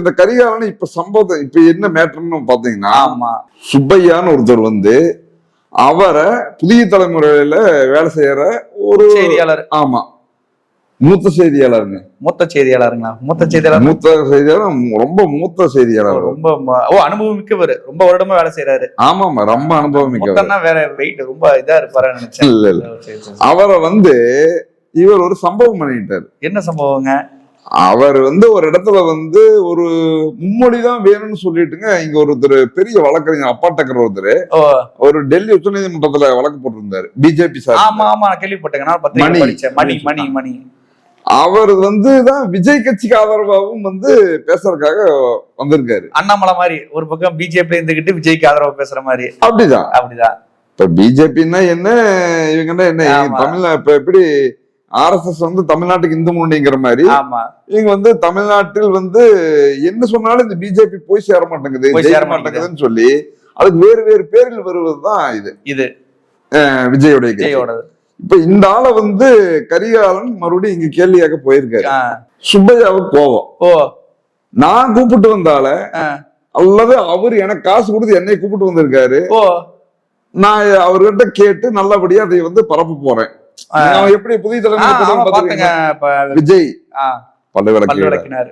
இந்த கரிகாலன் இப்ப சம்பவம் இப்ப என்ன மேட்டர்னு பாத்தீங்கன்னா, ஆமா சுப்பையான்னு ஒருத்தர் வந்து அவரை புதிய தலைமுறையில வேலை செய்யற ஒரு செய்தியாளர். ஆமா மூத்த செய்தியாளருங்க. மூத்த செய்தியாளருங்களா? மூத்த செய்தியாளர், மூத்த செய்தியாளர், ரொம்ப மூத்த செய்தியாளர். ரொம்ப அனுபவம் மிக்கவர், ரொம்ப வருடமா வேலை செய்யறாரு. ஆமாமா, ரொம்ப அனுபவம் மிக்கவர். மூத்தன்னா வேற வெயிட் ரொம்ப இதா இருப்பாரு நினைச்சேன். இல்ல இல்ல, அவரை வந்து இவர் ஒரு சம்பவம் பண்ணிட்டாரு. என்ன சம்பவங்க? அவர் வந்து ஒரு இடத்துல வந்து ஒரு மும்மொழிதான் வேணும்னு சொல்லிட்டுங்க, இங்க ஒருத்தர் பெரிய வழக்கறிஞர் அப்பாட்டக்கர் ஒருத்தர் ஒரு டெல்லி உச்ச நீதிமன்றத்துல வழக்கு போட்டிருந்தாரு, பிஜேபி சார். ஆமா ஆமா, நான் கேள்விப்பட்டேங்க. நான் பத்திரிகை படிச்சேன். மணி அவர் வந்து தான் விஜய் கட்சிக்கு ஆதரவாகவும் வந்து பேசுறதுக்காக வந்திருக்காரு. அண்ணாமலை மாதிரி ஒரு பக்கம் பிஜேபி இருந்துகிட்டு விஜய்க்கு ஆதரவா பேசுற மாதிரி. அப்படிதான். இப்ப பிஜேபின்னா என்ன, இவங்க என்ன தமிழ்நாடு இப்ப எப்படி ஆர்எஸ்எஸ் வந்து தமிழ்நாட்டுக்கு இந்து முன்னணிங்கிற மாதிரி இவங்க வந்து தமிழ்நாட்டில் வந்து என்ன சொன்னாலும் இந்த பிஜேபி போய் சேர மாட்டேங்குதுன்னு சொல்லி அதுக்கு வேறு வேறு பேரில் வருவதுதான் இது விஜயோட. இப்ப இந்த ஆளை வந்து கரிகாலன் மறுபடியும் இங்க கேள்வியாக போயிருக்காரு. சுப்பையாவுக்கு கோவம், நான் கூப்பிட்டு வந்தால அல்லது அவரு எனக்கு காசு கொடுத்து என்னை கூப்பிட்டு வந்திருக்காரு, நான் அவர்கிட்ட கேட்டு நல்லபடியா அதை வந்து பரப்ப போறேன். எப்படி புதிய தலைமுறை விஜய் பல்லு விளக்கினார்.